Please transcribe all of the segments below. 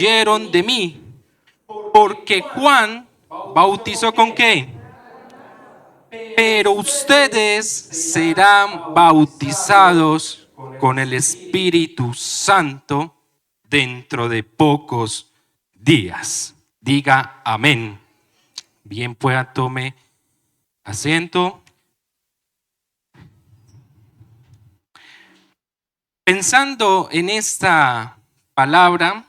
oyeron de mí, porque Juan bautizó ¿con qué? Pero ustedes serán bautizados con el Espíritu Santo dentro de pocos días. Diga amén. Bien, pueda, tome asiento. Pensando en esta palabra,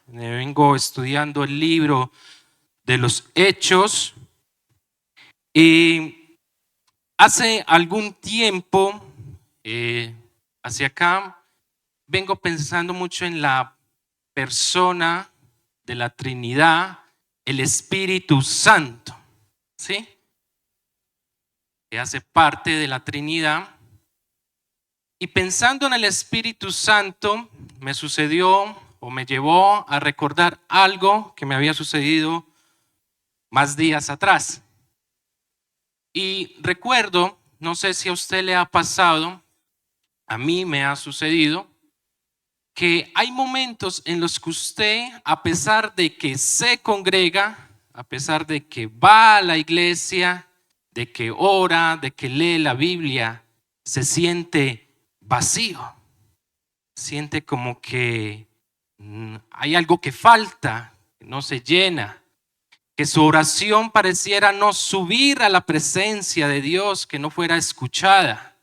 vengo estudiando el libro de los Hechos y hace algún tiempo, hacia acá, vengo pensando mucho en la persona de la Trinidad, el Espíritu Santo, ¿sí? Que hace parte de la Trinidad. Y pensando en el Espíritu Santo, me sucedió o me llevó a recordar algo que me había sucedido más días atrás. Y recuerdo, no sé si a usted le ha pasado, a mí me ha sucedido, que hay momentos en los que usted, a pesar de que se congrega, a pesar de que va a la iglesia, de que ora, de que lee la Biblia, se siente vacío. Siente como que hay algo que falta, que no se llena, que su oración pareciera no subir a la presencia de Dios, que no fuera escuchada,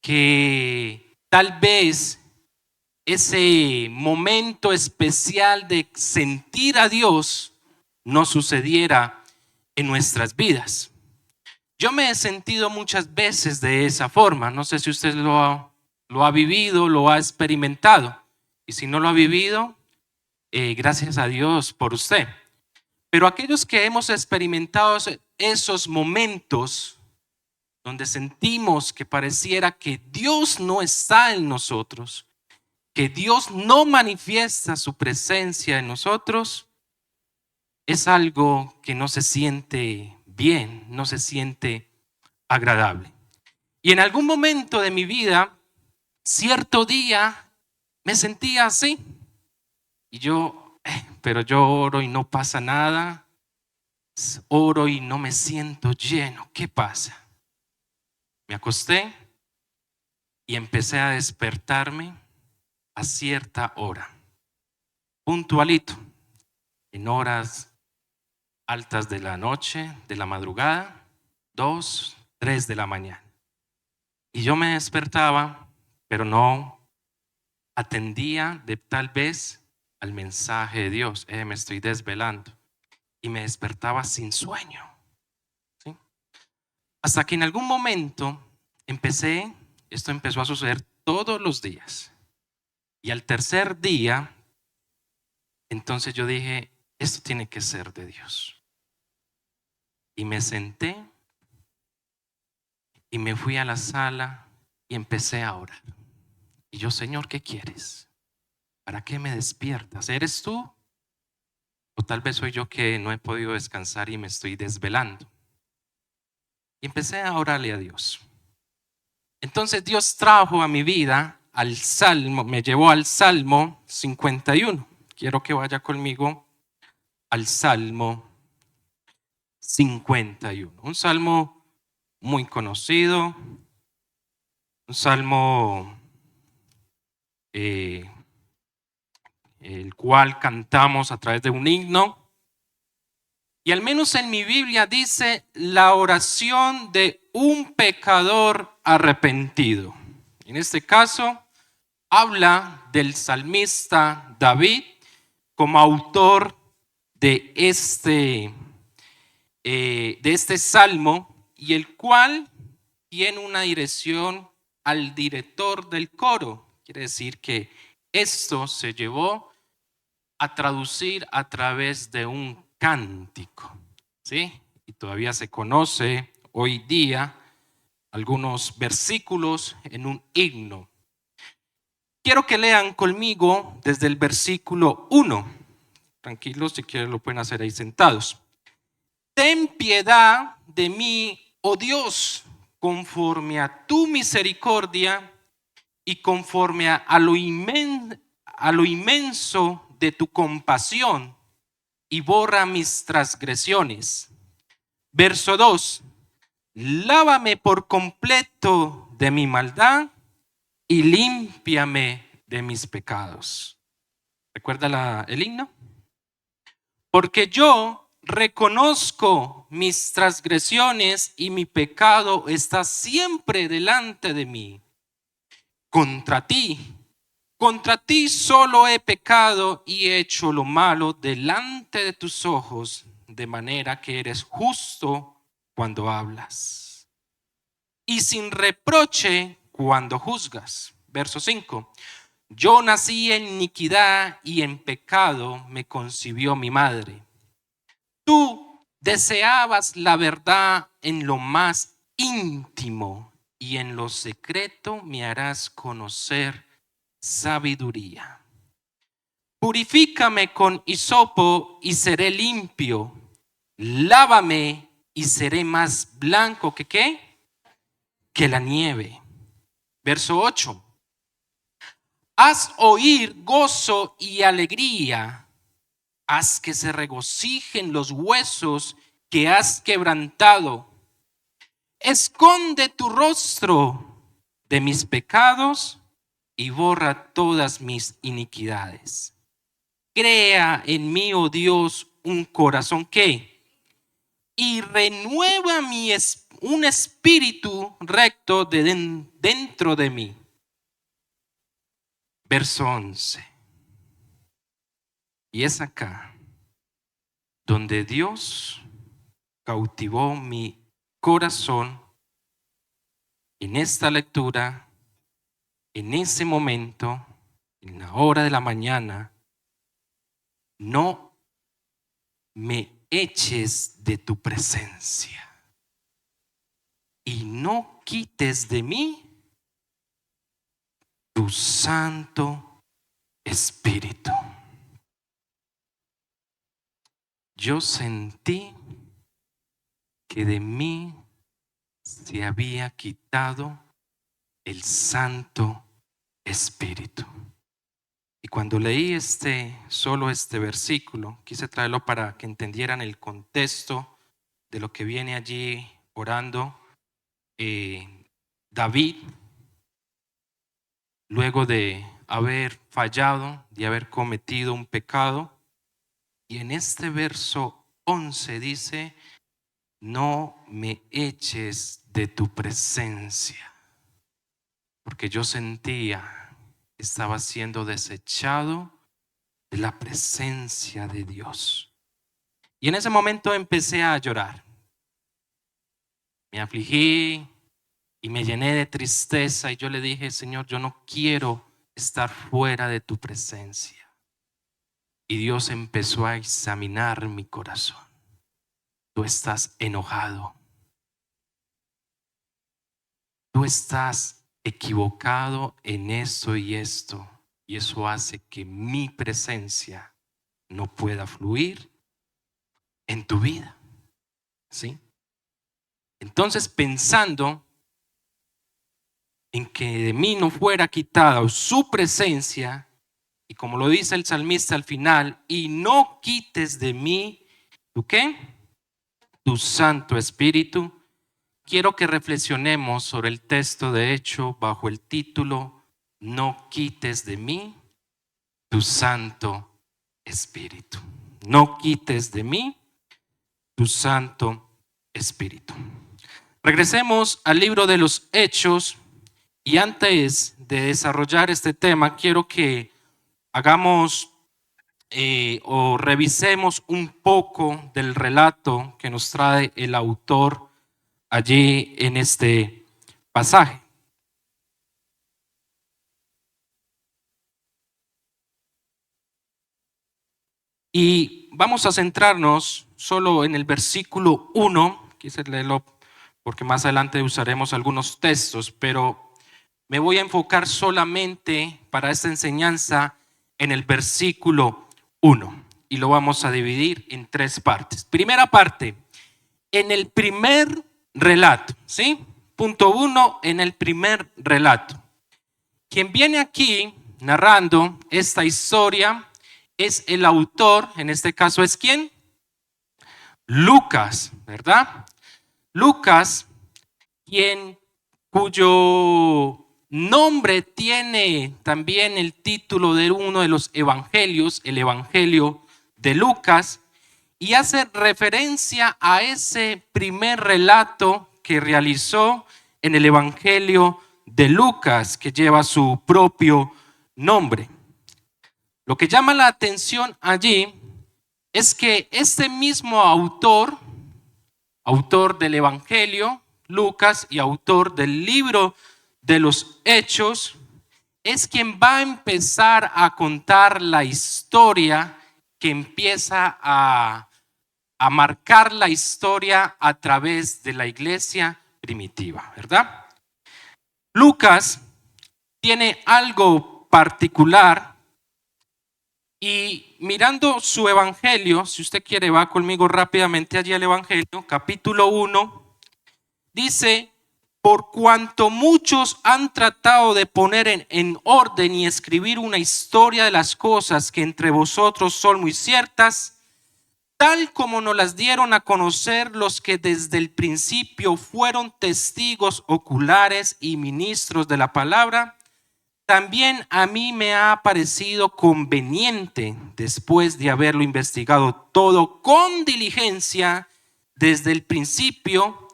que tal vez ese momento especial de sentir a Dios no sucediera en nuestras vidas. Yo me he sentido muchas veces de esa forma. No sé si usted lo ha vivido, lo ha experimentado. Y si no lo ha vivido, gracias a Dios por usted. Pero aquellos que hemos experimentado esos momentos donde sentimos que pareciera que Dios no está en nosotros, que Dios no manifiesta su presencia en nosotros, es algo que no se siente bien, no se siente agradable. Y en algún momento de mi vida, cierto día, me sentía así. Y pero yo oro y no pasa nada. Oro y no me siento lleno. ¿Qué pasa? Me acosté y empecé a despertarme a cierta hora, puntualito, en horas altas de la noche, de la madrugada, 2, 3 de la mañana. Y yo me despertaba, pero no atendía de tal vez al mensaje de Dios. Me estoy desvelando. Y me despertaba sin sueño, ¿sí? Hasta que en algún momento esto empezó a suceder todos los días. Y al tercer día, entonces yo dije, esto tiene que ser de Dios. Y me senté y me fui a la sala y empecé a orar. Y yo, Señor, ¿qué quieres? ¿Para qué me despiertas? ¿Eres tú? O tal vez soy yo que no he podido descansar y me estoy desvelando. Y empecé a orarle a Dios. Entonces Dios trajo a mi vida al Salmo, me llevó al Salmo 51. Quiero que vaya conmigo al Salmo 51. Un salmo muy conocido, un salmo el cual cantamos a través de un himno. Y al menos en mi Biblia dice la oración de un pecador arrepentido. En este caso, habla del salmista David como autor de este salmo, y el cual tiene una dirección al director del coro. Quiere decir que esto se llevó a traducir a través de un cántico, ¿sí? Y todavía se conoce hoy día algunos versículos en un himno. Quiero que lean conmigo desde el versículo 1. Tranquilos, si quieren lo pueden hacer ahí sentados. Ten piedad de mí, oh Dios, conforme a tu misericordia y conforme a lo inmenso de tu compasión y borra mis transgresiones. Verso 2. Lávame por completo de mi maldad y límpiame de mis pecados. ¿Recuerda el himno? Porque yo reconozco mis transgresiones y mi pecado está siempre delante de mí. Contra ti solo he pecado y he hecho lo malo delante de tus ojos, de manera que eres justo cuando hablas y sin reproche cuando juzgas. Verso 5. Yo nací en iniquidad y en pecado me concibió mi madre. Tú deseabas la verdad en lo más íntimo y en lo secreto me harás conocer sabiduría. Purifícame con hisopo y seré limpio. Lávame y seré más blanco que ¿qué? Que la nieve. Verso 8. Haz oír gozo y alegría. Haz que se regocijen los huesos que has quebrantado. Esconde tu rostro de mis pecados y borra todas mis iniquidades. Crea en mí, oh Dios, un corazón que y renueva un espíritu recto dentro de mí. Verso 11. Y es acá donde Dios cautivó mi corazón en esta lectura, en ese momento, en la hora de la mañana. No me eches de tu presencia y no quites de mí tu Santo Espíritu. Yo sentí que de mí se había quitado el Santo Espíritu. Y cuando leí solo este versículo, quise traerlo para que entendieran el contexto de lo que viene allí orando David, luego de haber fallado, de haber cometido un pecado. Y en este verso 11 dice: no me eches de tu presencia, porque yo sentía que estaba siendo desechado de la presencia de Dios. Y en ese momento empecé a llorar. Me afligí y me llené de tristeza y yo le dije: Señor, yo no quiero estar fuera de tu presencia. Y Dios empezó a examinar mi corazón. Tú estás enojado. Tú estás equivocado en esto y esto. Y eso hace que mi presencia no pueda fluir en tu vida. ¿Sí? Entonces, pensando en que de mí no fuera quitada su presencia, y como lo dice el salmista al final, y no quites de mí, ¿tú qué? Tu Santo Espíritu. Quiero que reflexionemos sobre el texto de hecho bajo el título: no quites de mí tu Santo Espíritu. No quites de mí tu Santo Espíritu. Regresemos al libro de los Hechos, y antes de desarrollar este tema quiero que hagamos o revisemos un poco del relato que nos trae el autor allí en este pasaje. Y vamos a centrarnos solo en el versículo 1. Quise leerlo porque más adelante usaremos algunos textos, pero me voy a enfocar solamente para esta enseñanza en el versículo 1. Y lo vamos a dividir en 3 partes. Primera parte, en el primer relato, ¿sí? Punto 1, en el primer relato. Quien viene aquí narrando esta historia es el autor, en este caso es ¿quién? Lucas, ¿verdad? Lucas, cuyo nombre tiene también el título de uno de los evangelios, el Evangelio de Lucas, y hace referencia a ese primer relato que realizó en el Evangelio de Lucas, que lleva su propio nombre. Lo que llama la atención allí es que este mismo autor del Evangelio, Lucas, y autor del libro de los Hechos, es quien va a empezar a contar la historia que empieza a marcar la historia a través de la iglesia primitiva, ¿verdad? Lucas tiene algo particular y mirando su evangelio, si usted quiere va conmigo rápidamente allí al evangelio, capítulo 1, dice: por cuanto muchos han tratado de poner en orden y escribir una historia de las cosas que entre vosotros son muy ciertas, tal como nos las dieron a conocer los que desde el principio fueron testigos oculares y ministros de la palabra, también a mí me ha parecido conveniente, después de haberlo investigado todo con diligencia desde el principio,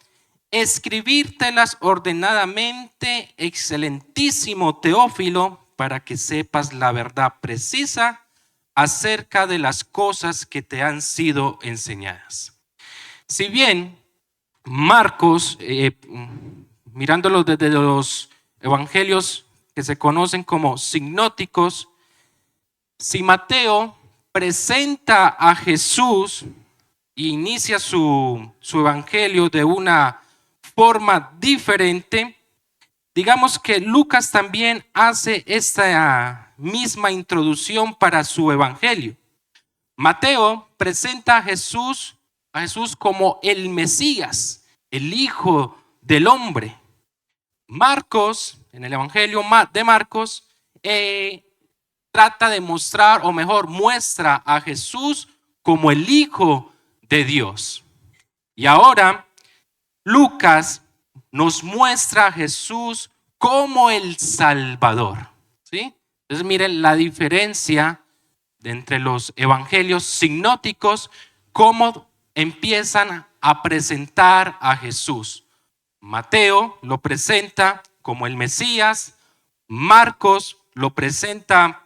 escribírtelas ordenadamente, excelentísimo Teófilo, para que sepas la verdad precisa acerca de las cosas que te han sido enseñadas. Si bien Marcos, mirándolo desde los evangelios que se conocen como sinópticos, si Mateo presenta a Jesús e inicia su evangelio de una forma diferente, digamos que Lucas también hace esta misma introducción para su evangelio. Mateo presenta a Jesús como el Mesías, el Hijo del Hombre. Marcos, en el evangelio de Marcos, trata de mostrar, o mejor, muestra a Jesús como el Hijo de Dios. Y ahora Lucas nos muestra a Jesús como el Salvador, ¿sí? Entonces miren la diferencia entre los evangelios sinópticos, cómo empiezan a presentar a Jesús. Mateo lo presenta como el Mesías, Marcos lo presenta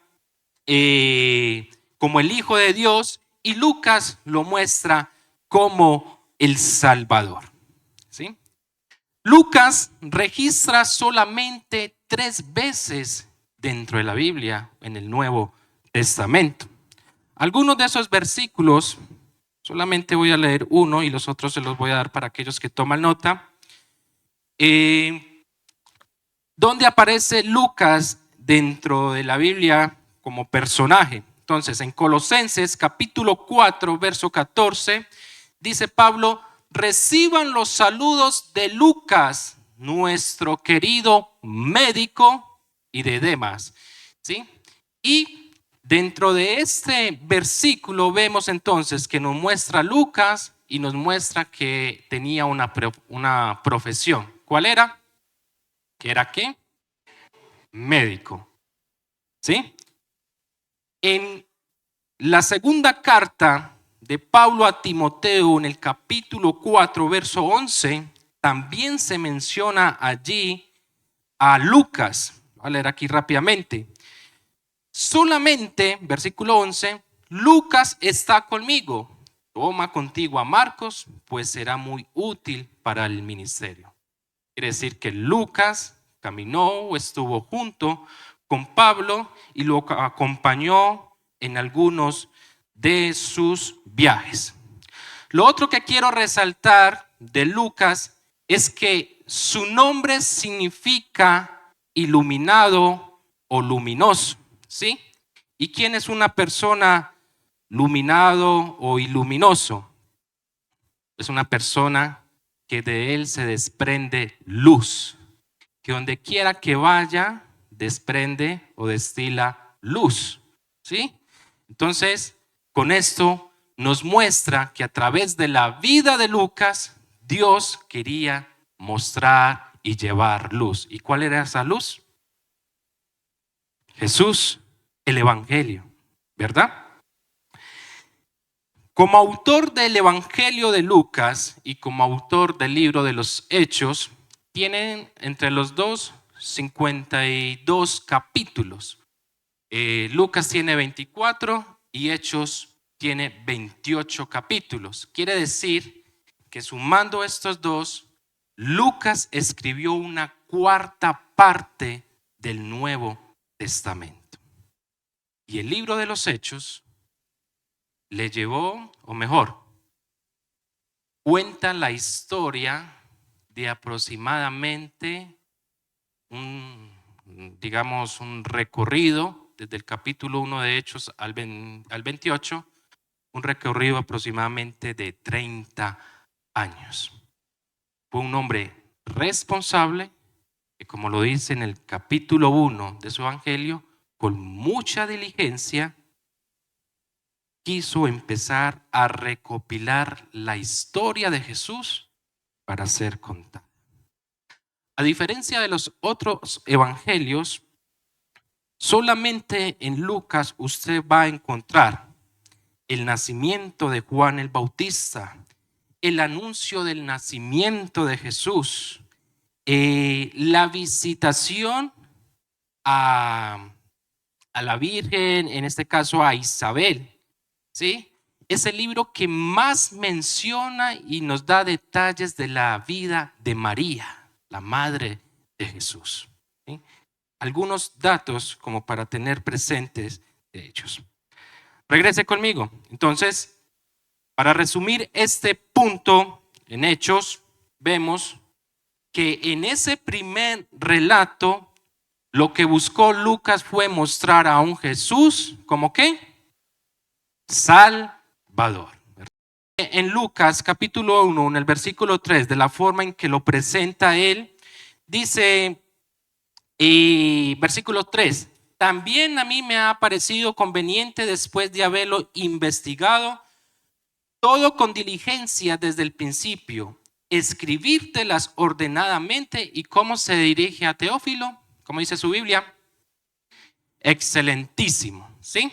como el Hijo de Dios y Lucas lo muestra como el Salvador, ¿sí? Lucas registra solamente 3 veces dentro de la Biblia en el Nuevo Testamento. Algunos de esos versículos, solamente voy a leer uno y los otros se los voy a dar para aquellos que toman nota. ¿Dónde aparece Lucas dentro de la Biblia como personaje? Entonces, en Colosenses capítulo 4, verso 14, dice Pablo: reciban los saludos de Lucas, nuestro querido médico, y de Demas, ¿sí? Y dentro de este versículo vemos entonces que nos muestra Lucas y nos muestra que tenía una profesión. ¿Cuál era? ¿Qué era qué? Médico, ¿sí? En la segunda carta de Pablo a Timoteo, en el capítulo 4, verso 11, también se menciona allí a Lucas. Voy a leer aquí rápidamente. Solamente, versículo 11, Lucas está conmigo. Toma contigo a Marcos, pues será muy útil para el ministerio. Quiere decir que Lucas caminó o estuvo junto con Pablo y lo acompañó en algunos de sus viajes. Lo otro que quiero resaltar de Lucas es que su nombre significa iluminado o luminoso, ¿sí? ¿Y quién es una persona iluminado o iluminoso? Es una persona que de él se desprende luz, que donde quiera que vaya desprende o destila luz, ¿sí? Entonces, con esto nos muestra que a través de la vida de Lucas, Dios quería mostrar y llevar luz. ¿Y cuál era esa luz? Jesús, el Evangelio, ¿verdad? Como autor del Evangelio de Lucas y como autor del libro de los Hechos, tienen entre los dos 52 capítulos. Lucas tiene 24 y Hechos tiene 28 capítulos. Quiere decir que sumando estos dos, Lucas escribió una cuarta parte del Nuevo Testamento. Y el libro de los Hechos le llevó, o mejor, cuenta la historia de aproximadamente digamos, un recorrido desde el capítulo 1 de Hechos al 28, un recorrido aproximadamente de 30 años. Fue un hombre responsable que, como lo dice en el capítulo 1 de su evangelio, con mucha diligencia quiso empezar a recopilar la historia de Jesús para ser contada. A diferencia de los otros evangelios, solamente en Lucas usted va a encontrar el nacimiento de Juan el Bautista, el anuncio del nacimiento de Jesús, la visitación a la Virgen, en este caso a Isabel, ¿sí? Es el libro que más menciona y nos da detalles de la vida de María, la madre de Jesús, ¿sí? Algunos datos como para tener presentes de ellos. Regrese conmigo. Entonces, para resumir este punto en Hechos, vemos que en ese primer relato lo que buscó Lucas fue mostrar a un Jesús como ¿qué? Salvador. En Lucas capítulo 1, en el versículo 3, de la forma en que lo presenta él, dice, versículo 3, también a mí me ha parecido conveniente, después de haberlo investigado todo con diligencia desde el principio, escribírtelas ordenadamente. ¿Y cómo se dirige a Teófilo? Como dice su Biblia, excelentísimo, ¿sí?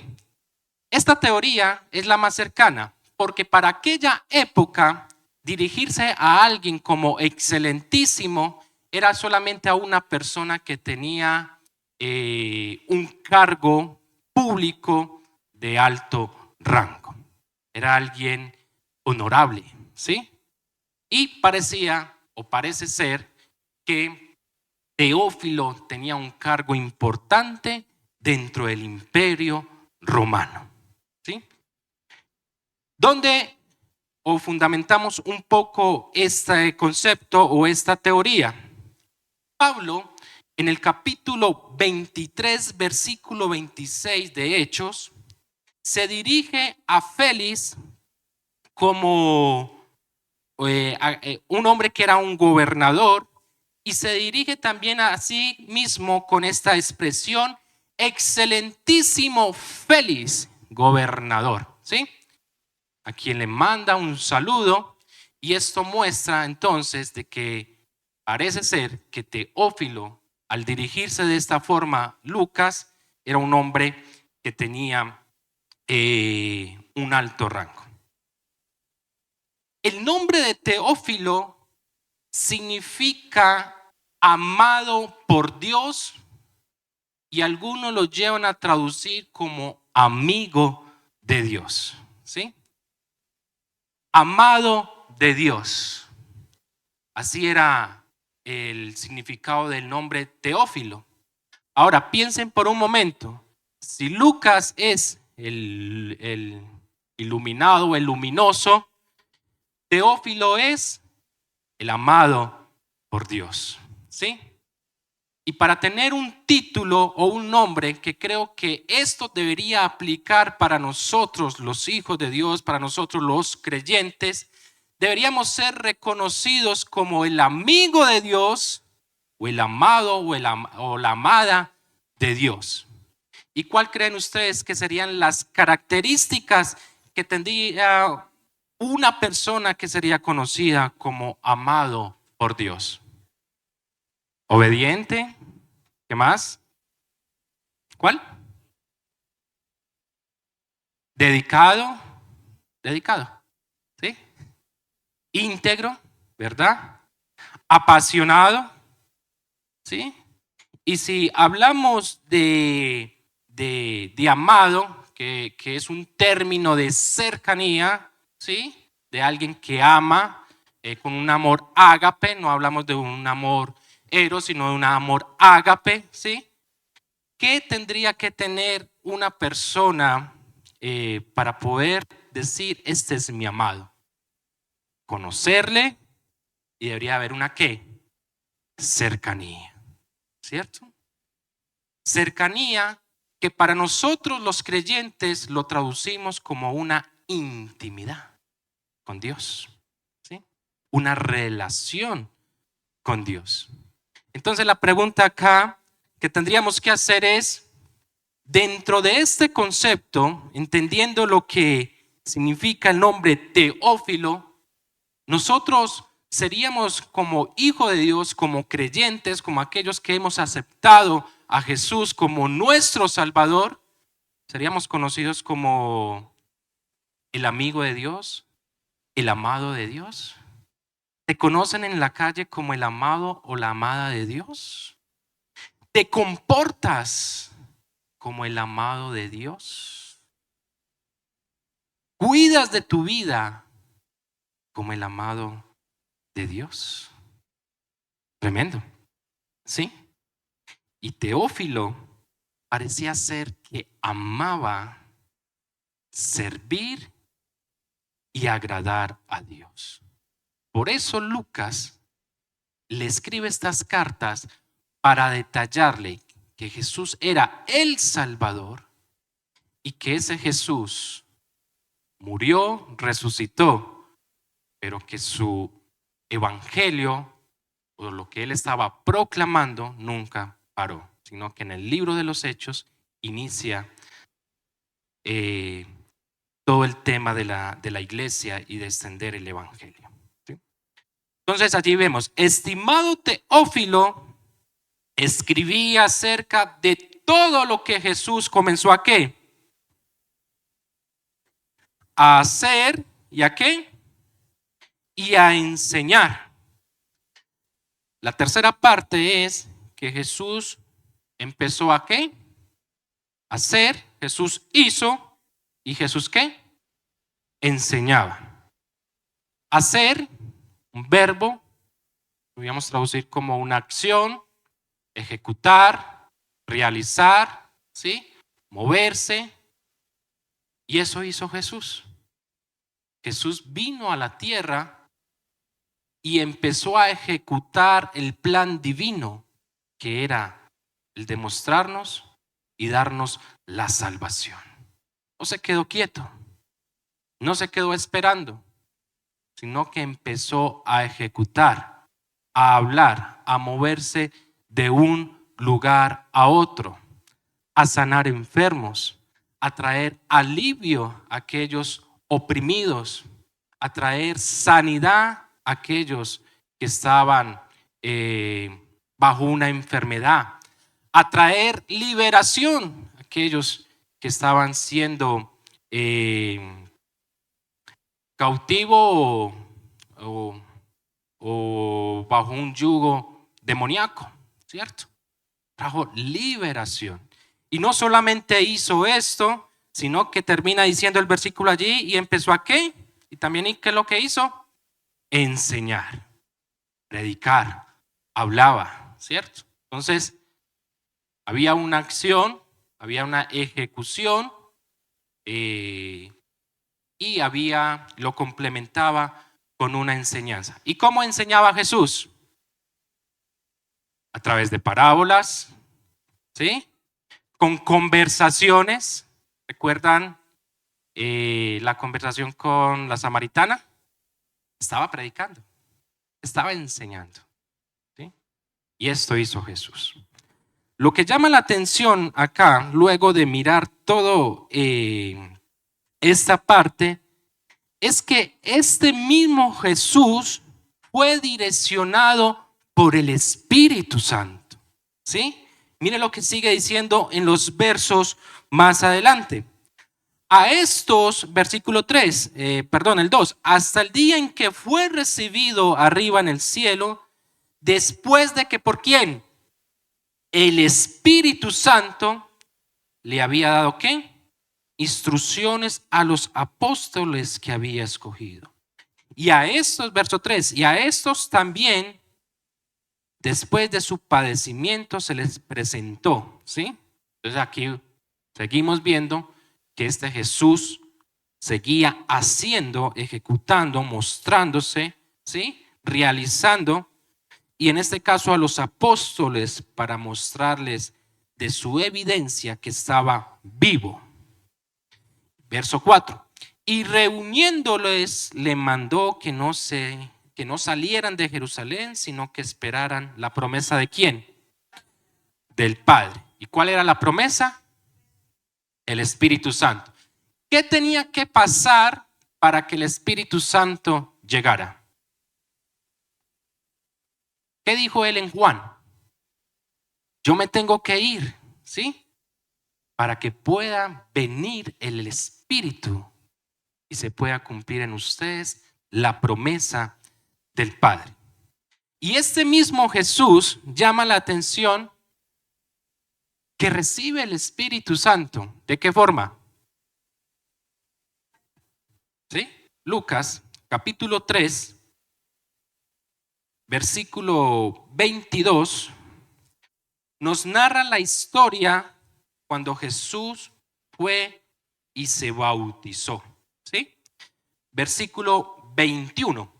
Esta teoría es la más cercana, porque para aquella época dirigirse a alguien como excelentísimo era solamente a una persona que tenía un cargo público de alto rango. Era alguien honorable, ¿sí? Y parecía, o parece ser, que Teófilo tenía un cargo importante dentro del Imperio Romano, ¿sí? Donde o fundamentamos un poco este concepto o esta teoría. Pablo, en el capítulo 23, versículo 26 de Hechos, se dirige a Félix como un hombre que era un gobernador, y se dirige también a sí mismo con esta expresión, excelentísimo Félix, gobernador, ¿sí? A quien le manda un saludo, y esto muestra entonces de que parece ser que Teófilo, al dirigirse de esta forma, Lucas, era un hombre que tenía un alto rango. El nombre de Teófilo significa amado por Dios, y algunos lo llevan a traducir como amigo de Dios, ¿sí? Amado de Dios. Así era el significado del nombre Teófilo. Ahora piensen por un momento, si Lucas es el iluminado, el luminoso, Teófilo es el amado por Dios, ¿sí? Y para tener un título o un nombre, que creo que esto debería aplicar para nosotros los hijos de Dios, para nosotros los creyentes, deberíamos ser reconocidos como el amigo de Dios, o el amado o la amada de Dios. ¿Y cuál creen ustedes que serían las características que tendría una persona que sería conocida como amado por Dios? Obediente. ¿Qué más? ¿Cuál? Dedicado. Dedicado. ¿Sí? Íntegro, ¿verdad? Apasionado. ¿Sí? Y si hablamos de amado, que es un término de cercanía, ¿sí? De alguien que ama con un amor ágape, no hablamos de un amor eros, sino de un amor ágape, ¿sí? ¿Qué tendría que tener una persona para poder decir, este es mi amado? Conocerle y debería haber una ¿qué? Cercanía, ¿cierto? Cercanía que para nosotros los creyentes lo traducimos como una intimidad con Dios, ¿sí? Una relación con Dios. Entonces la pregunta acá que tendríamos que hacer es, dentro de este concepto, entendiendo lo que significa el nombre Teófilo, nosotros seríamos como hijo de Dios, como creyentes, como aquellos que hemos aceptado a Jesús como nuestro Salvador, seríamos conocidos como el amigo de Dios, el amado de Dios. ¿Te conocen en la calle como el amado o la amada de Dios? ¿Te comportas como el amado de Dios? ¿Cuidas de tu vida como el amado de Dios? Tremendo, ¿sí? Y Teófilo parecía ser que amaba servir y agradar a Dios. Por eso Lucas le escribe estas cartas para detallarle que Jesús era el Salvador y que ese Jesús murió, resucitó, pero que su evangelio o lo que él estaba proclamando nunca paró, sino que en el libro de los Hechos inicia todo el tema de la iglesia y de extender el evangelio. ¿Sí? Entonces allí vemos, estimado Teófilo, escribí acerca de todo lo que Jesús comenzó a qué, a hacer y a qué, y a enseñar. La tercera parte es que Jesús empezó a qué, a hacer, Jesús hizo y Jesús qué, enseñaba. Hacer, un verbo, podríamos traducir como una acción, ejecutar, realizar, ¿sí? Moverse. Y eso hizo Jesús. Jesús vino a la tierra y empezó a ejecutar el plan divino, que era el de mostrarnos y darnos la salvación. No se quedó quieto, no se quedó esperando, sino que empezó a ejecutar, a hablar, a moverse de un lugar a otro, a sanar enfermos, a traer alivio a aquellos oprimidos, a traer sanidad a aquellos que estaban bajo una enfermedad, a traer liberación a aquellos que estaban siendo cautivos o bajo un yugo demoníaco, ¿cierto? Trajo liberación. Y no solamente hizo esto, sino que termina diciendo el versículo allí y empezó a qué. Y también ¿qué es lo que hizo? Enseñar, predicar, hablaba, ¿cierto? Entonces, había una acción, había una ejecución y lo complementaba con una enseñanza. ¿Y cómo enseñaba Jesús? A través de parábolas, ¿sí? Con conversaciones. ¿Recuerdan la conversación con la samaritana? Estaba predicando, estaba enseñando, ¿sí? Y esto hizo Jesús. Lo que llama la atención acá, luego de mirar todo esta parte, es que este mismo Jesús fue direccionado por el Espíritu Santo. ¿Sí? Mire lo que sigue diciendo en los versos más adelante. A estos, versículo 3, el 2, hasta el día en que fue recibido arriba en el cielo, después de que, ¿por quién? El Espíritu Santo le había dado, ¿qué? Instrucciones a los apóstoles que había escogido. Y a estos, verso 3, y a estos también, después de su padecimiento, se les presentó, ¿sí? Entonces aquí seguimos viendo que este Jesús seguía haciendo, ejecutando, mostrándose, ¿sí? Realizando, y en este caso a los apóstoles para mostrarles de su evidencia que estaba vivo. Verso 4. Y reuniéndoles le mandó que no salieran de Jerusalén, sino que esperaran la promesa ¿de quién? Del Padre. ¿Y cuál era la promesa? El Espíritu Santo. ¿Qué tenía que pasar para que el Espíritu Santo llegara? ¿Qué dijo él en Juan? Yo me tengo que ir, ¿sí? Para que pueda venir el Espíritu y se pueda cumplir en ustedes la promesa del Padre. Y este mismo Jesús llama la atención que recibe el Espíritu Santo. ¿De qué forma? ¿Sí? Lucas capítulo 3, versículo 22, nos narra la historia cuando Jesús fue y se bautizó. ¿Sí? Versículo 21.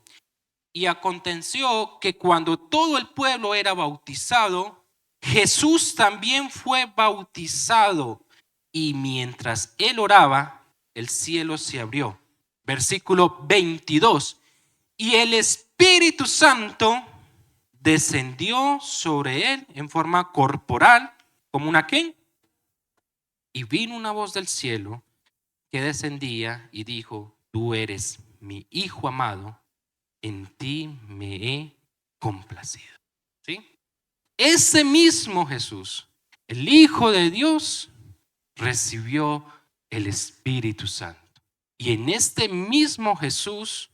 Y aconteció que cuando todo el pueblo era bautizado, Jesús también fue bautizado. Y mientras él oraba, el cielo se abrió. Versículo 22. Y el Espíritu Santo descendió sobre él en forma corporal, como una ¿qué? Y vino una voz del cielo que descendía y dijo: tú eres mi Hijo amado, en ti me he complacido. ¿Sí? Ese mismo Jesús, el Hijo de Dios, recibió el Espíritu Santo. Y en este mismo Jesús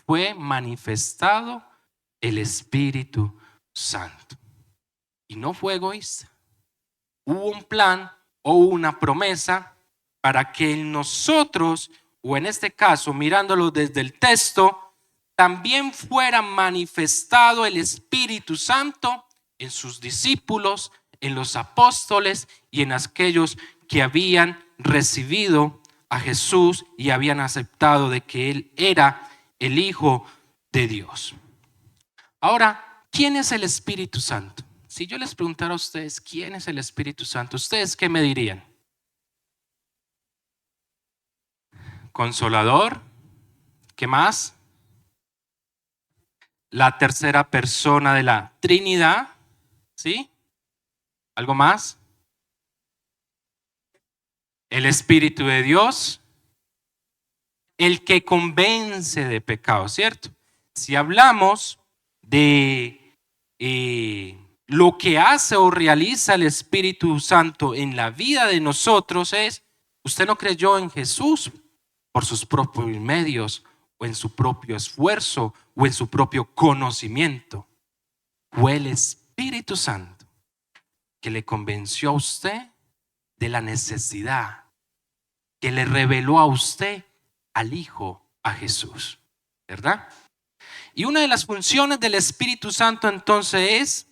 fue manifestado el Espíritu Santo. Y no fue egoísta. Hubo un plan o una promesa para que en nosotros, o en este caso, mirándolo desde el texto, también fuera manifestado el Espíritu Santo en sus discípulos, en los apóstoles y en aquellos que habían recibido a Jesús y habían aceptado de que Él era el Hijo de Dios. Ahora, ¿quién es el Espíritu Santo? Si yo les preguntara a ustedes quién es el Espíritu Santo, ¿ustedes qué me dirían? Consolador. ¿Qué más? La tercera persona de la Trinidad. ¿Sí? ¿Algo más? El Espíritu de Dios. El que convence de pecado, ¿cierto? Si hablamos de lo que hace o realiza el Espíritu Santo en la vida de nosotros es: usted no creyó en Jesús por sus propios medios o en su propio esfuerzo o en su propio conocimiento. Fue el Espíritu Santo que le convenció a usted de la necesidad, que le reveló a usted al Hijo, a Jesús, ¿verdad? Y una de las funciones del Espíritu Santo entonces es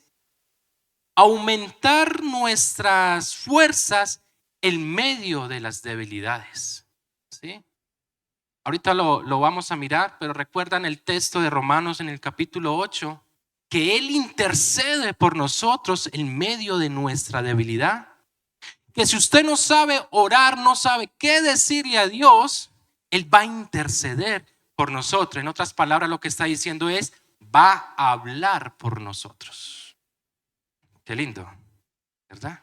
aumentar nuestras fuerzas en medio de las debilidades. ¿Sí? Ahorita lo vamos a mirar, pero recuerdan el texto de Romanos en el capítulo 8, que Él intercede por nosotros en medio de nuestra debilidad. Que si usted no sabe orar, no sabe qué decirle a Dios, Él va a interceder por nosotros. En otras palabras, lo que está diciendo es: va a hablar por nosotros. Qué lindo. ¿verdad?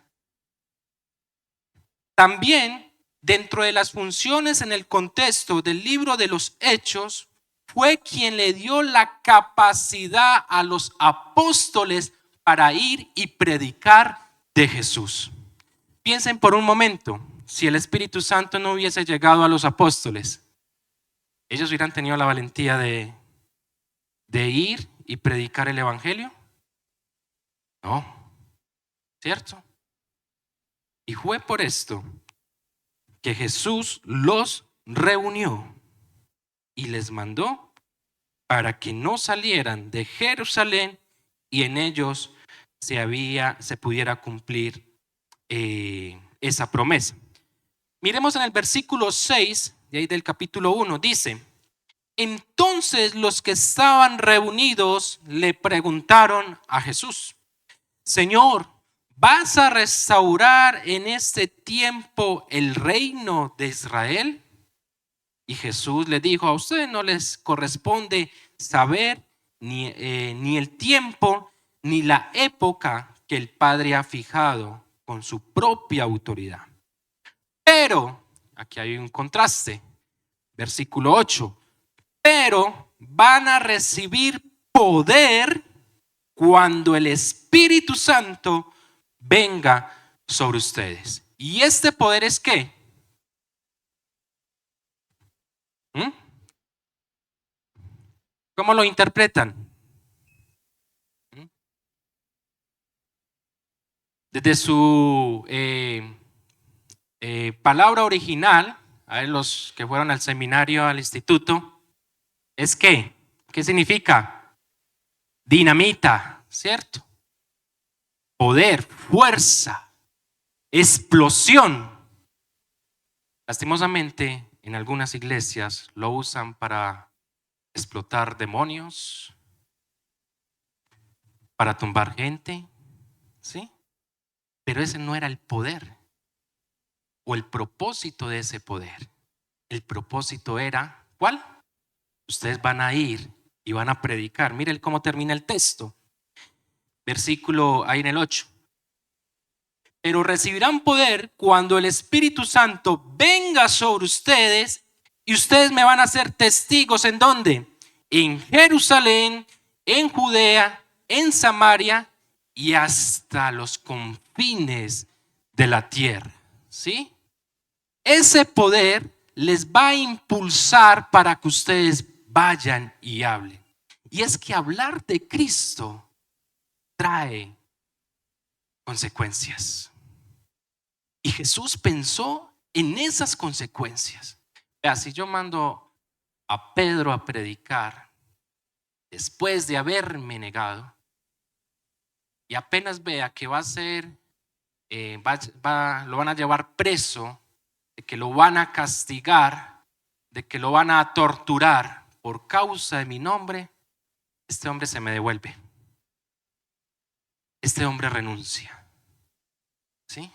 También, dentro de las funciones en el contexto del libro de los Hechos, fue quien le dio la capacidad a los apóstoles para ir y predicar de Jesús. Piensen por un momento, si el Espíritu Santo no hubiese llegado a los apóstoles, ellos hubieran tenido la valentía de ir y predicar el Evangelio. No, ¿cierto? Y fue por esto que Jesús los reunió y les mandó para que no salieran de Jerusalén y en ellos se pudiera cumplir esa promesa. Miremos en el versículo 6 de ahí del capítulo 1, dice: entonces los que estaban reunidos le preguntaron a Jesús: Señor, ¿vas a restaurar en este tiempo el reino de Israel? Y Jesús le dijo: a ustedes no les corresponde saber ni el tiempo ni la época que el Padre ha fijado con su propia autoridad. Pero, aquí hay un contraste, versículo 8, pero van a recibir poder cuando el Espíritu Santo venga sobre ustedes. ¿Y este poder es qué? ¿Cómo lo interpretan? Desde su palabra original, a ver, los que fueron al seminario, al instituto, es que, ¿qué significa? Dinamita, ¿cierto? Poder, fuerza, explosión. Lastimosamente, en algunas iglesias lo usan para explotar demonios, para tumbar gente, ¿sí? Pero ese no era el poder o el propósito de ese poder. El propósito era, ¿cuál? Ustedes van a ir y van a predicar. Miren cómo termina el texto. Versículo ahí en el 8. Pero recibirán poder cuando el Espíritu Santo venga sobre ustedes y ustedes me van a ser testigos. ¿En dónde? En Jerusalén, en Judea, en Samaria y hasta los confines de la tierra. ¿Sí? Ese poder les va a impulsar para que ustedes vayan y hablen. Y es que hablar de Cristo trae consecuencias. Y Jesús pensó en esas consecuencias. Vea, si yo mando a Pedro a predicar después de haberme negado y apenas vea que va a ser, lo van a llevar preso, de que lo van a castigar, de que lo van a torturar por causa de mi nombre, este hombre se me devuelve. Este hombre renuncia. ¿Sí?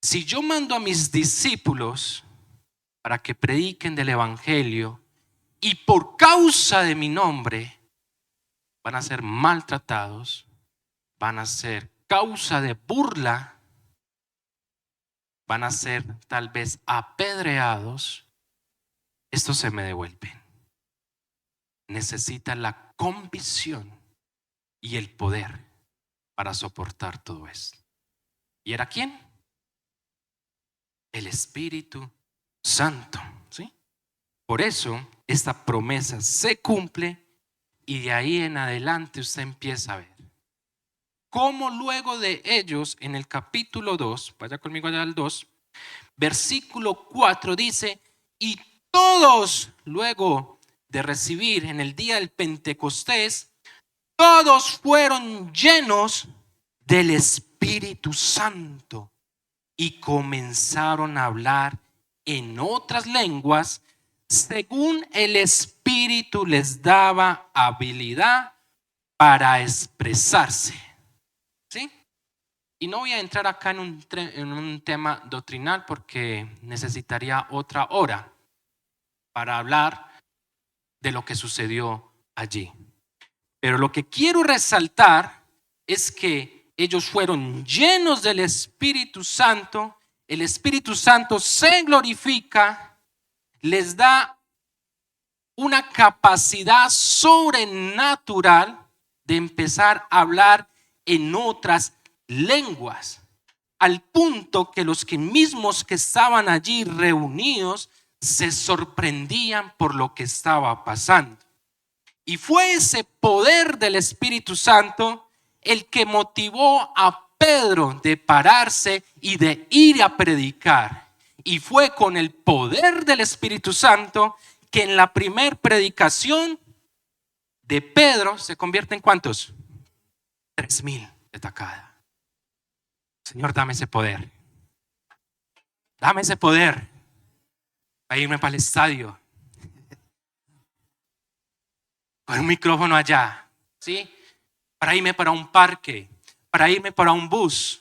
Si yo mando a mis discípulos para que prediquen del Evangelio y por causa de mi nombre van a ser maltratados, van a ser causa de burla, van a ser tal vez apedreados, estos se me devuelven. Necesita la convicción y el poder para soportar todo esto. ¿Y era quién? El Espíritu Santo, ¿sí? Por eso esta promesa se cumple y de ahí en adelante usted empieza a ver cómo luego de ellos en el capítulo 2, vaya conmigo allá al 2, versículo 4 dice: y todos luego de recibir en el día del Pentecostés, todos fueron llenos del Espíritu Santo y comenzaron a hablar en otras lenguas según el Espíritu les daba habilidad para expresarse. ¿Sí? Y no voy a entrar acá en un tema doctrinal porque necesitaría otra hora para hablar de lo que sucedió allí. Pero lo que quiero resaltar es que ellos fueron llenos del Espíritu Santo, el Espíritu Santo se glorifica, les da una capacidad sobrenatural de empezar a hablar en otras lenguas, al punto que los que mismos que estaban allí reunidos se sorprendían por lo que estaba pasando. Y fue ese poder del Espíritu Santo el que motivó a Pedro de pararse y de ir a predicar. Y fue con el poder del Espíritu Santo que en la primer predicación de Pedro se convierte en ¿cuántos? 3,000 de tacada. Señor, dame ese poder. Dame ese poder para irme para el estadio con un micrófono allá, ¿sí? Para irme para un parque, para irme para un bus.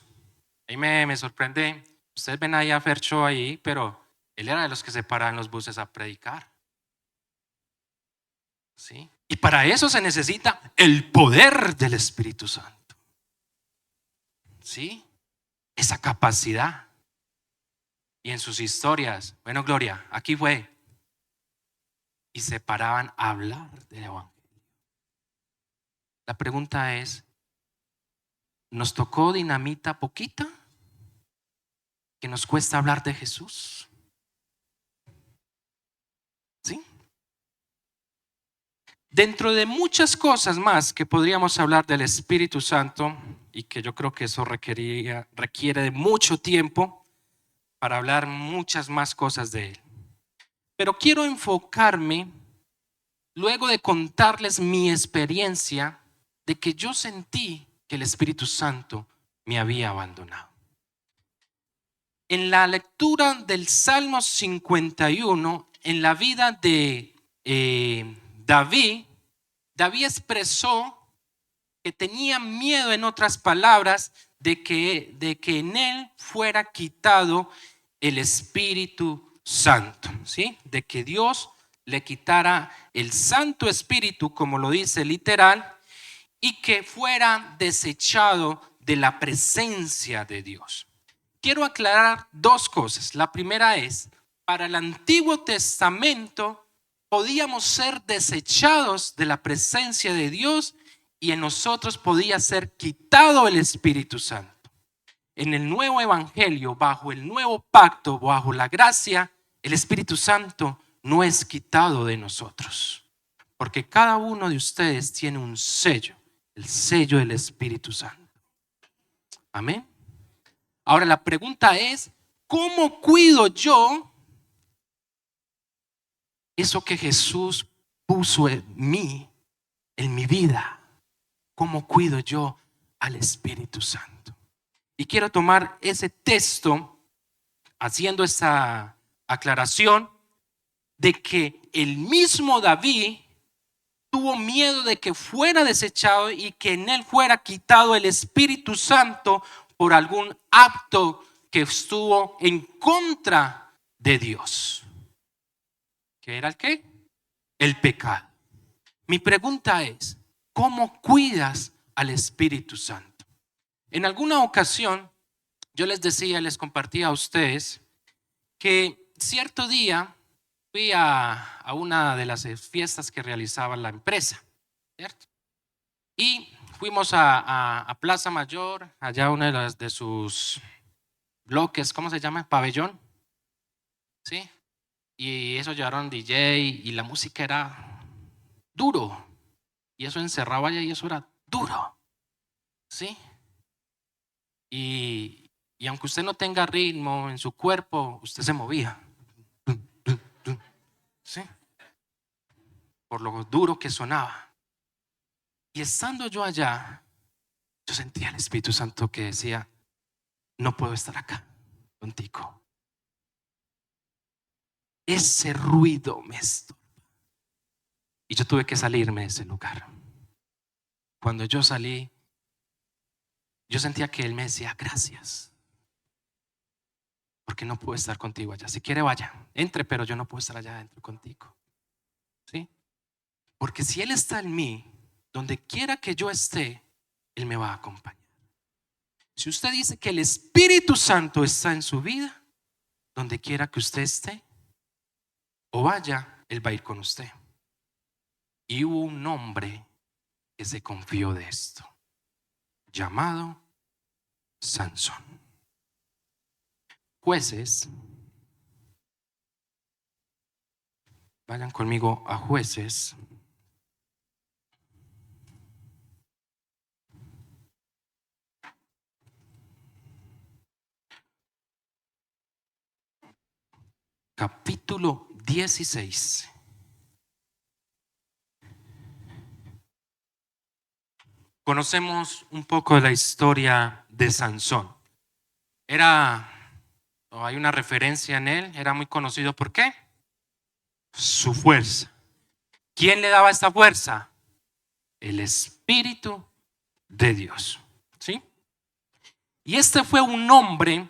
Ahí me sorprende. Ustedes ven ahí a Fercho ahí, pero él era de los que se paraban en los buses a predicar. ¿Sí? Y para eso se necesita el poder del Espíritu Santo. ¿Sí? Esa capacidad. Y en sus historias, bueno, Gloria, aquí fue. Y se paraban a hablar del Evangelio. La pregunta es, ¿nos tocó dinamita poquita? ¿Que nos cuesta hablar de Jesús? ¿Sí? Dentro de muchas cosas más que podríamos hablar del Espíritu Santo, y que yo creo que eso requiere de mucho tiempo para hablar muchas más cosas de él. Pero quiero enfocarme, luego de contarles mi experiencia, de que yo sentí que el Espíritu Santo me había abandonado. En la lectura del Salmo 51, en la vida de David expresó que tenía miedo, en otras palabras, de que en él fuera quitado el Espíritu Santo, ¿sí? De que Dios le quitara el Santo Espíritu, como lo dice literal, y que fuera desechado de la presencia de Dios. Quiero aclarar dos cosas. La primera es, para el Antiguo Testamento podíamos ser desechados de la presencia de Dios y en nosotros podía ser quitado el Espíritu Santo. En el nuevo evangelio, bajo el nuevo pacto, bajo la gracia, el Espíritu Santo no es quitado de nosotros, porque cada uno de ustedes tiene un sello, el sello del Espíritu Santo. Amén. Ahora la pregunta es, ¿cómo cuido yo eso que Jesús puso en mí, en mi vida? ¿Cómo cuido yo al Espíritu Santo? Y quiero tomar ese texto haciendo esa aclaración de que el mismo David tuvo miedo de que fuera desechado y que en él fuera quitado el Espíritu Santo por algún acto que estuvo en contra de Dios. ¿Qué era el qué? El pecado. Mi pregunta es, ¿cómo cuidas al Espíritu Santo? En alguna ocasión yo les compartía a ustedes que cierto día fui a una de las fiestas que realizaba la empresa, ¿cierto? Y fuimos a Plaza Mayor, allá una de sus bloques, ¿cómo se llama? Pabellón, ¿sí? Y eso llevaron DJ y la música era duro. Y eso encerraba allá y eso era duro, ¿sí? Y aunque usted no tenga ritmo en su cuerpo, usted se movía, ¿sí? Por lo duro que sonaba. Y estando yo allá, yo sentía el Espíritu Santo que decía, no puedo estar acá contigo. Ese ruido me estorba. Y yo tuve que salirme de ese lugar. Cuando yo salí, yo sentía que Él me decía, gracias, porque no puedo estar contigo allá. Si quiere vaya, entre, pero yo no puedo estar allá adentro contigo, ¿sí? Porque si Él está en mí, donde quiera que yo esté, Él me va a acompañar. Si usted dice que el Espíritu Santo está en su vida, donde quiera que usted esté o vaya, Él va a ir con usted. Y hubo un hombre que se confió de esto, llamado Sansón. Jueces, vayan conmigo a Jueces. Capítulo 16. Conocemos un poco de la historia de Sansón. Hay una referencia en él, era muy conocido. ¿Por qué? Su fuerza. ¿Quién le daba esta fuerza? El Espíritu de Dios. ¿Sí? Y este fue un hombre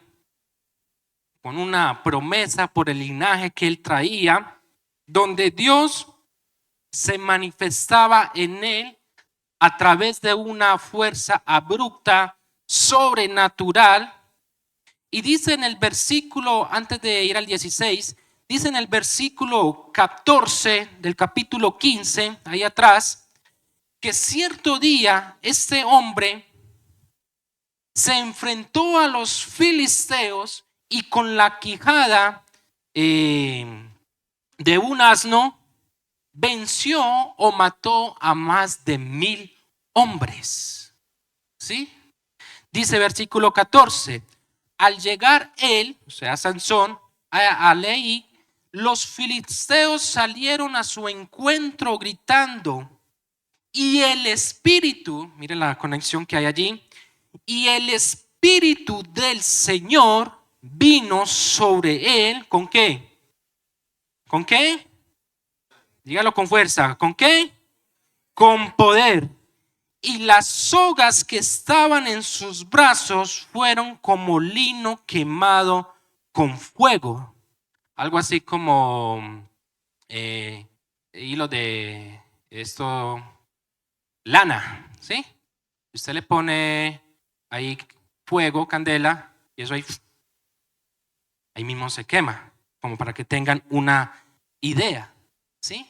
con una promesa por el linaje que él traía, donde Dios se manifestaba en él a través de una fuerza abrupta, sobrenatural. Y dice en el versículo, antes de ir al 16, dice en el versículo 14 del capítulo 15, ahí atrás, que cierto día este hombre se enfrentó a los filisteos y con la quijada de un asno venció o mató a más de 1000 hombres. ¿Sí? Dice versículo 14, al llegar él, o sea Sansón, a Lehi, los filisteos salieron a su encuentro gritando, y el espíritu, miren la conexión que hay allí, y el espíritu del Señor vino sobre él. ¿Con qué? ¿Con qué? Dígalo con fuerza. ¿Con qué? Con poder. Y las sogas que estaban en sus brazos fueron como lino quemado con fuego. Algo así como hilo de esto, lana, ¿sí? Usted le pone ahí fuego, candela, y eso ahí mismo se quema, como para que tengan una idea, ¿sí?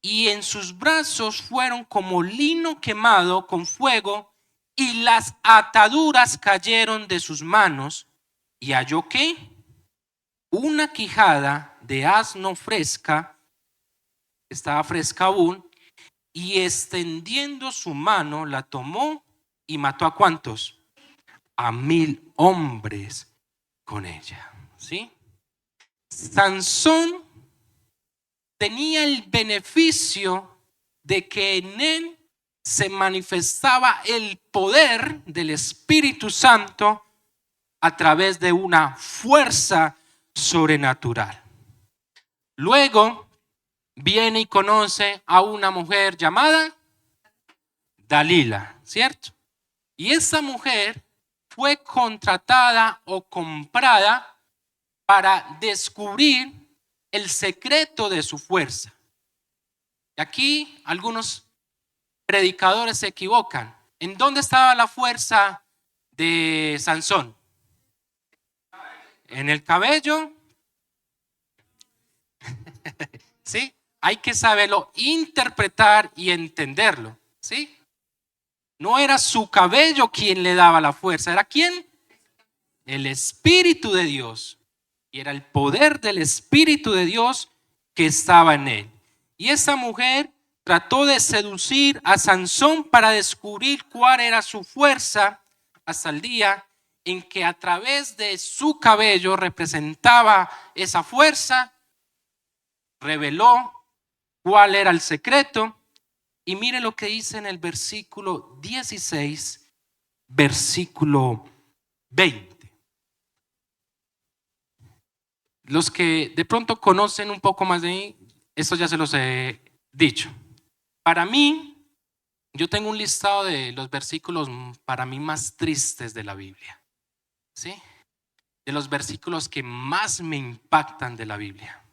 Y en sus brazos fueron como lino quemado con fuego, y las ataduras cayeron de sus manos, y halló que una quijada de asno fresca, estaba fresca aún, y extendiendo su mano la tomó y mató a ¿cuántos? A 1000 hombres con ella. ¿Sí? Sansón tenía el beneficio de que en él se manifestaba el poder del Espíritu Santo a través de una fuerza sobrenatural. Luego viene y conoce a una mujer llamada Dalila, ¿cierto? Y esa mujer fue contratada o comprada para descubrir el secreto de su fuerza. Y aquí algunos predicadores se equivocan. ¿En dónde estaba la fuerza de Sansón? En el cabello. ¿Sí? Hay que saberlo interpretar y entenderlo. ¿Sí? No era su cabello quien le daba la fuerza. ¿Era quién? El Espíritu de Dios. Y era el poder del Espíritu de Dios que estaba en él. Y esa mujer trató de seducir a Sansón para descubrir cuál era su fuerza, hasta el día en que a través de su cabello representaba esa fuerza, reveló cuál era el secreto. Y mire lo que dice en el versículo 16, versículo 20. Los que de pronto conocen un poco más de mí, esto ya se los he dicho. Para mí, yo tengo un listado de los versículos para mí más tristes de la Biblia. ¿Sí? De los versículos que más me impactan de la Biblia.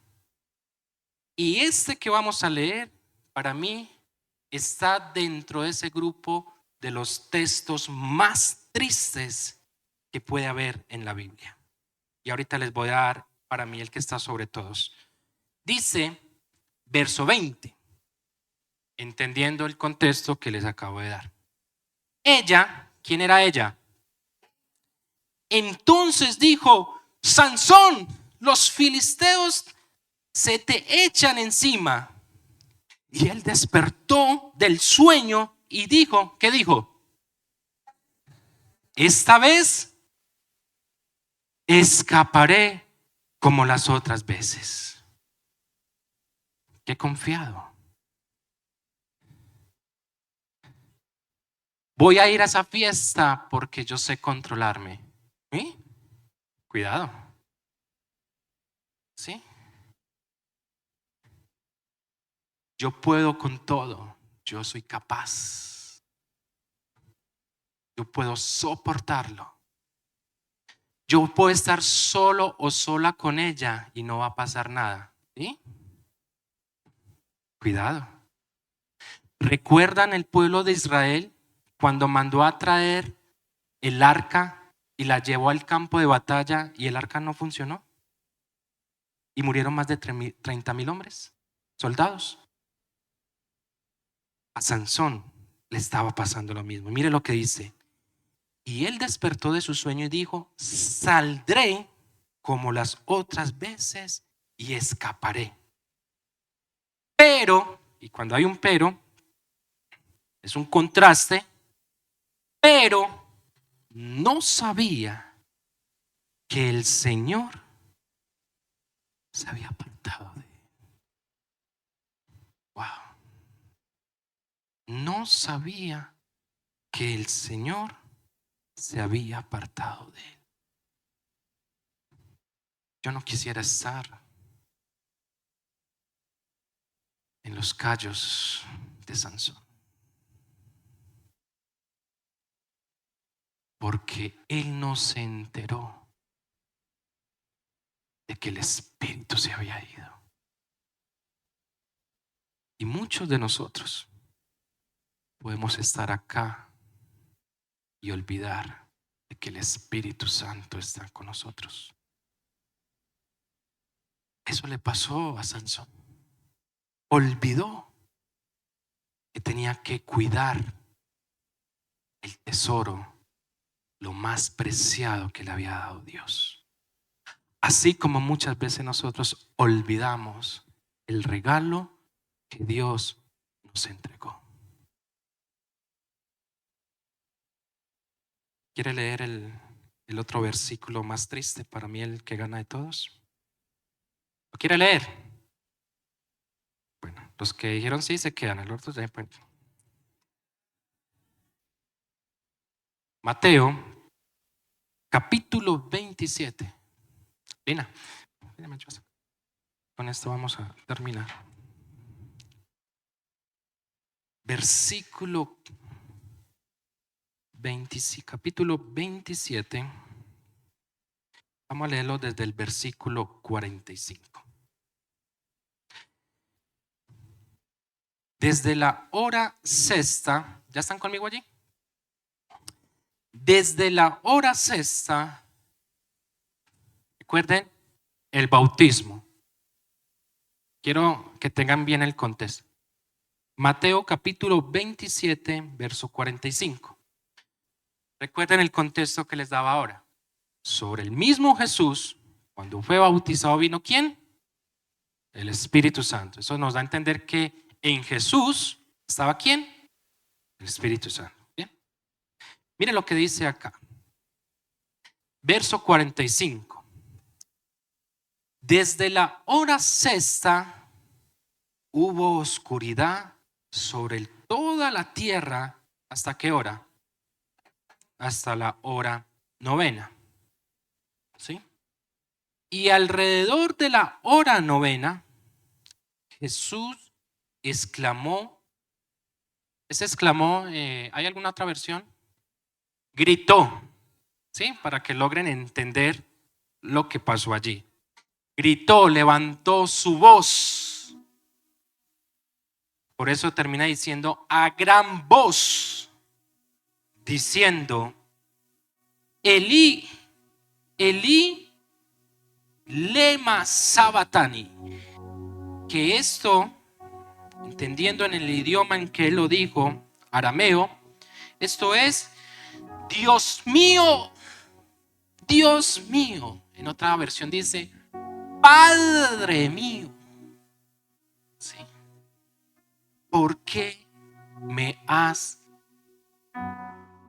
Y este que vamos a leer, para mí, está dentro de ese grupo de los textos más tristes que puede haber en la Biblia. Y ahorita les voy a dar para mí el que está sobre todos. Dice, verso 20, entendiendo el contexto que les acabo de dar. Ella, ¿quién era ella? Entonces dijo, Sansón, los filisteos se te echan encima. Y él despertó del sueño y dijo, ¿qué dijo? Esta vez escaparé como las otras veces. Qué confiado. Voy a ir a esa fiesta porque yo sé controlarme. ¿Sí? Cuidado. ¿Sí? Yo puedo con todo. Yo soy capaz. Yo puedo soportarlo. Yo puedo estar solo o sola con ella y no va a pasar nada. ¿Sí? Cuidado. ¿Recuerdan el pueblo de Israel cuando mandó a traer el arca y la llevó al campo de batalla y el arca no funcionó? Y murieron más de 30,000 hombres, soldados. A Sansón le estaba pasando lo mismo. Mire lo que dice. Y él despertó de su sueño y dijo, saldré como las otras veces y escaparé. Pero, y cuando hay un pero, es un contraste, pero no sabía que el Señor se había apartado de él. Wow. No sabía que el Señor se había apartado de él. Yo no quisiera estar en los callos de Sansón, porque él no se enteró de que el Espíritu se había ido. Y muchos de nosotros podemos estar acá y olvidar de que el Espíritu Santo está con nosotros. Eso le pasó a Sansón. Olvidó que tenía que cuidar el tesoro, lo más preciado que le había dado Dios. Así como muchas veces nosotros olvidamos el regalo que Dios nos entregó. ¿Quiere leer el otro versículo más triste, para mí el que gana de todos? ¿Lo quiere leer? Bueno, los que dijeron sí se quedan, el otro ya pues. Mateo, capítulo 27. Lina, con esto vamos a terminar. Versículo 20, capítulo 27. Vamos a leerlo desde el versículo 45. Desde la hora sexta, ¿ya están conmigo allí? Desde la hora sexta, recuerden el bautismo. Quiero que tengan bien el contexto. Mateo capítulo 27, verso 45. Recuerden el contexto que les daba ahora. Sobre el mismo Jesús, cuando fue bautizado, ¿vino quién? El Espíritu Santo. Eso nos da a entender que en Jesús estaba ¿quién? El Espíritu Santo. Bien. Mire lo que dice acá. Verso 45. Desde la hora sexta hubo oscuridad sobre toda la tierra. ¿Hasta qué hora? Hasta la hora novena. ¿Sí? Y alrededor de la hora novena, Jesús exclamó. Ese exclamó, ¿hay alguna otra versión? Gritó, ¿sí? Para que logren entender lo que pasó allí. Gritó, levantó su voz. Por eso termina diciendo a gran voz, diciendo, Elí, Elí, lema sabatani. Que esto, entendiendo en el idioma en que él lo dijo, arameo, esto es, Dios mío, Dios mío. En otra versión dice, Padre mío. ¿Sí? ¿Por qué me has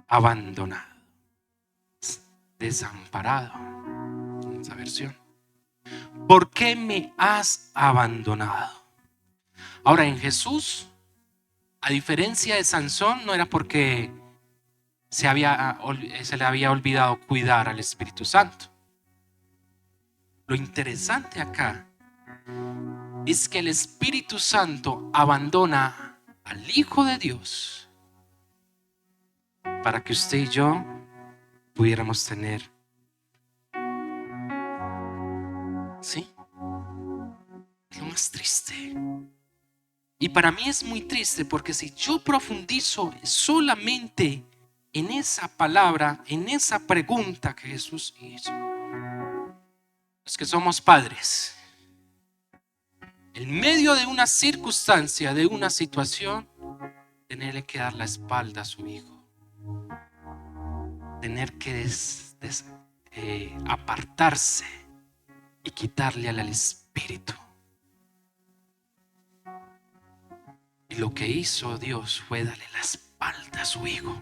abandonado? Desamparado. En esa versión. ¿Por qué me has abandonado? Ahora, en Jesús, a diferencia de Sansón, no era porque se le había olvidado cuidar al Espíritu Santo. Lo interesante acá es que el Espíritu Santo abandona al Hijo de Dios para que usted y yo pudiéramos tener, ¿sí? Es lo más triste. Y para mí es muy triste porque si yo profundizo solamente en esa palabra, en esa pregunta que Jesús hizo, es que somos padres. En medio de una circunstancia, de una situación, tenerle que dar la espalda a su hijo. Tener que apartarse y quitarle al Espíritu. Y lo que hizo Dios fue darle la espalda a su hijo.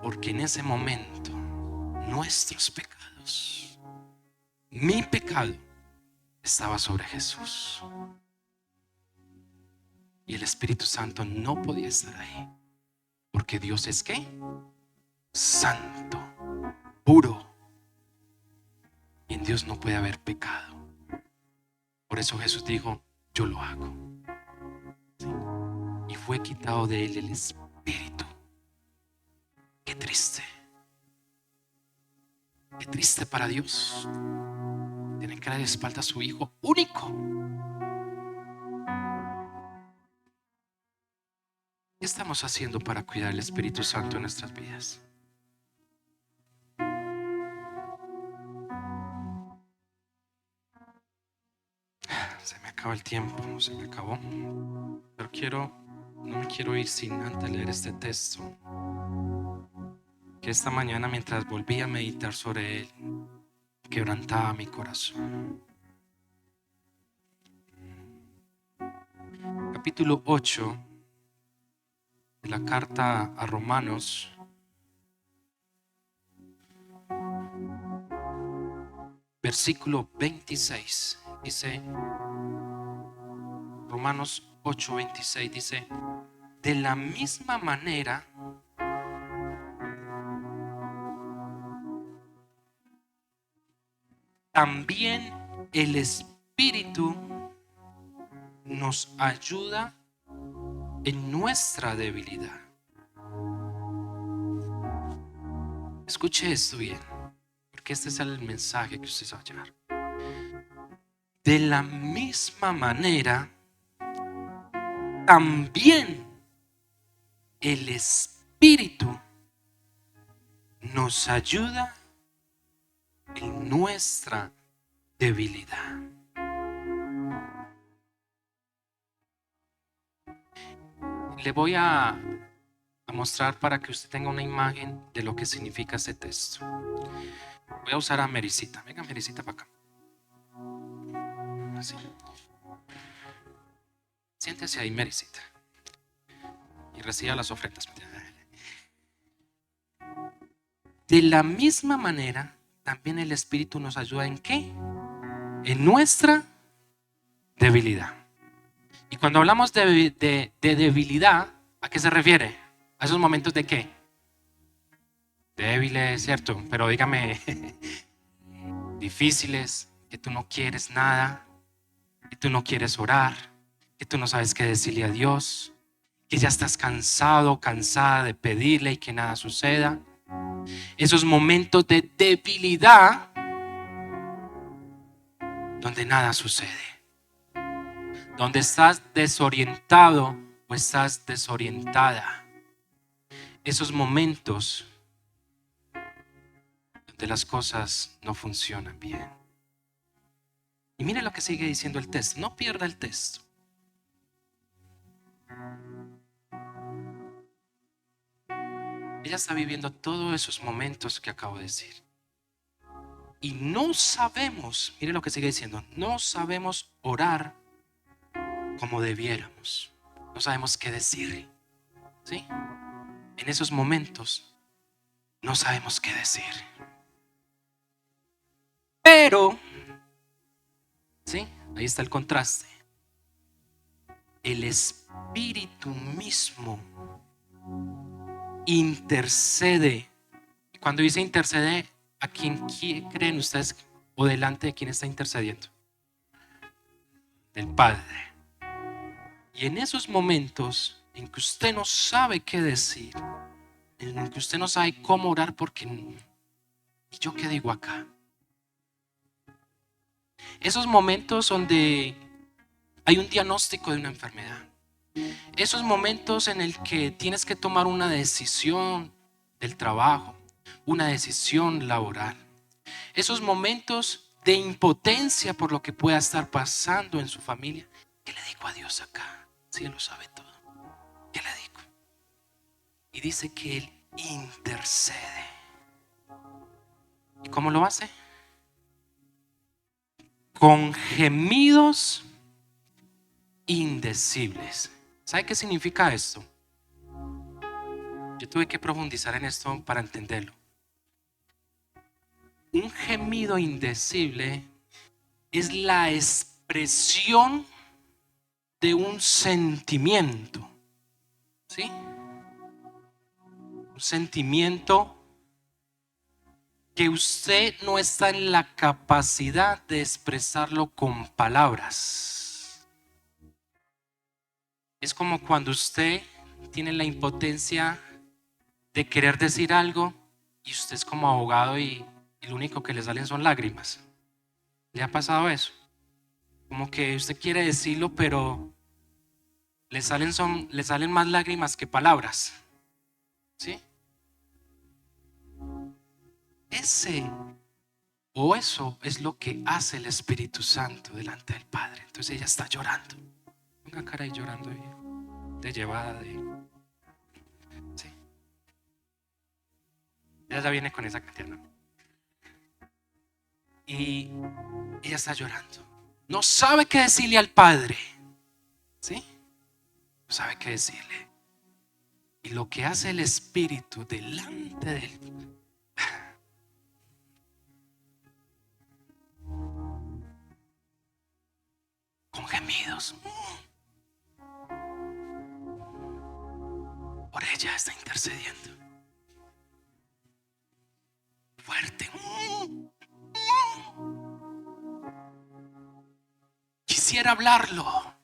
Porque en ese momento nuestros pecados, mi pecado, estaba sobre Jesús. Y el Espíritu Santo no podía estar ahí. Porque Dios es ¿qué? Santo, puro. Y en Dios no puede haber pecado. Por eso Jesús dijo, yo lo hago. ¿Sí? Y fue quitado de él el Espíritu. Qué triste. Qué triste para Dios. Tiene que darle espalda a su hijo único. ¿Qué estamos haciendo para cuidar el Espíritu Santo en nuestras vidas? Se me acaba el tiempo, se me acabó. Pero no me quiero ir sin antes leer este texto. Que esta mañana, mientras volví a meditar sobre él, quebrantaba mi corazón. Capítulo 8 de la carta a Romanos. Versículo 26 dice, Romanos 8:26 dice, de la misma manera también el Espíritu nos ayuda en nuestra debilidad. Escuche esto bien, porque este es el mensaje que usted va a llevar. De la misma manera también el Espíritu nos ayuda en nuestra debilidad. Le voy a mostrar para que usted tenga una imagen de lo que significa ese texto. Voy a usar a Mericita. Venga, Mericita, para acá. Así. Siéntese ahí, Mericita, y reciba las ofrendas. De la misma manera, también el Espíritu nos ayuda ¿en qué? En nuestra debilidad. Y cuando hablamos de debilidad, ¿a qué se refiere? ¿A esos momentos de qué? Débiles, ¿cierto? Pero dígame, difíciles, que tú no quieres nada, que tú no quieres orar, que tú no sabes qué decirle a Dios, que ya estás cansado, cansada de pedirle y que nada suceda. Esos momentos de debilidad donde nada sucede, donde estás desorientado o estás desorientada. Esos momentos donde las cosas no funcionan bien. Y mire lo que sigue diciendo el texto. No pierda el texto. Ella está viviendo todos esos momentos que acabo de decir. Y no sabemos, mire lo que sigue diciendo, no sabemos orar como debiéramos. No sabemos qué decir. ¿Sí? En esos momentos no sabemos qué decir. Pero, ¿sí? Ahí está el contraste. El Espíritu mismo intercede. Cuando dice intercede, ¿a quién creen ustedes o delante de quién está intercediendo? Del Padre. Y en esos momentos en que usted no sabe qué decir, en que usted no sabe cómo orar, porque ¿y yo qué digo acá? Esos momentos donde hay un diagnóstico de una enfermedad, esos momentos en el que tienes que tomar una decisión del trabajo, una decisión laboral, esos momentos de impotencia por lo que pueda estar pasando en su familia. ¿Qué le digo a Dios acá? Si Él lo sabe todo. ¿Qué le digo? Y dice que Él intercede. ¿Y cómo lo hace? Con gemidos indecibles. ¿Sabe qué significa esto? Yo tuve que profundizar en esto para entenderlo. Un gemido indecible es la expresión de un sentimiento, ¿sí? Un sentimiento que usted no está en la capacidad de expresarlo con palabras. Es como cuando usted tiene la impotencia de querer decir algo y usted es como abogado y lo único que le salen son lágrimas. ¿Le ha pasado eso? Como que usted quiere decirlo, pero le salen más lágrimas que palabras. ¿Sí? Eso es lo que hace el Espíritu Santo delante del Padre. Entonces ella está llorando. Ponga cara ahí llorando de llevada de. ¿Sí? Ella ya viene con esa cantidad. Y ella está llorando. No sabe qué decirle al Padre. ¿Sí? No sabe qué decirle. Y lo que hace el Espíritu delante de él, con gemidos, por ella está intercediendo fuerte. Quisiera hablarlo,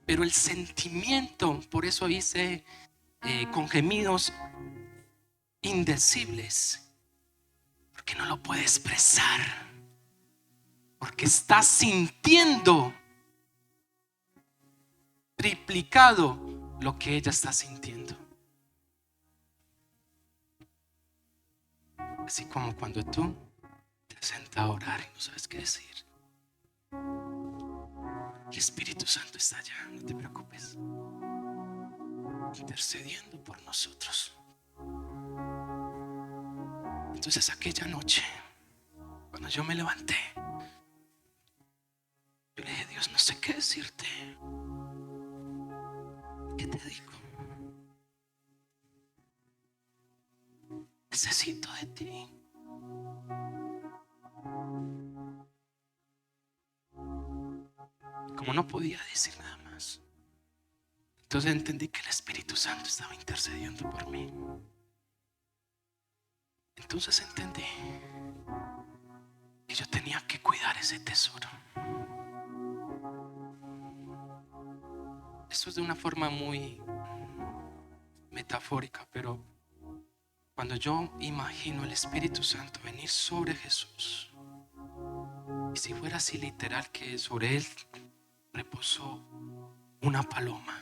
pero el sentimiento, por eso dice con gemidos indecibles, porque no lo puede expresar, porque está sintiendo triplicado lo que ella está sintiendo. Así como cuando tú te sientas a orar y no sabes qué decir. El Espíritu Santo está allá, no te preocupes, intercediendo por nosotros. Entonces aquella noche, cuando yo me levanté, yo le dije: Dios, no sé qué decirte. ¿Qué te digo? Necesito de ti. Como no podía decir nada más, entonces entendí que el Espíritu Santo estaba intercediendo por mí. Entonces entendí que yo tenía que cuidar ese tesoro. Esto es de una forma muy metafórica, pero cuando yo imagino el Espíritu Santo venir sobre Jesús, y si fuera así literal, que sobre él reposó una paloma,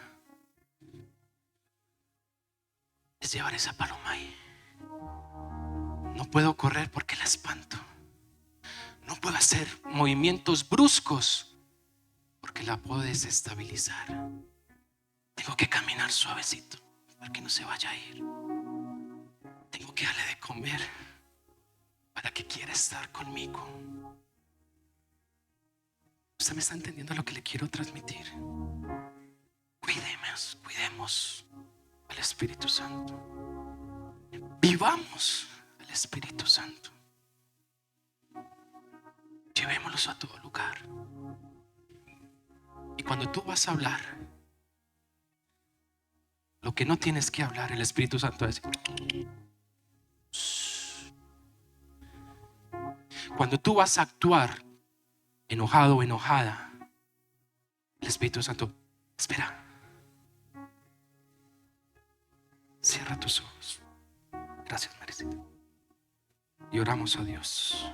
es llevar esa paloma ahí. No puedo correr porque la espanto. No puedo hacer movimientos bruscos porque la puedo desestabilizar. Tengo que caminar suavecito para que no se vaya a ir. Tengo que darle de comer para que quiera estar conmigo. ¿Usted me está entendiendo lo que le quiero transmitir? Cuidemos al Espíritu Santo. Vivamos al Espíritu Santo. Llevémoslos a todo lugar. Y cuando tú vas a hablar lo que no tienes que hablar, el Espíritu Santo va a decir. Cuando tú vas a actuar enojado o enojada, el Espíritu Santo, espera. Cierra tus ojos. Gracias, Marecita. Y oramos a Dios.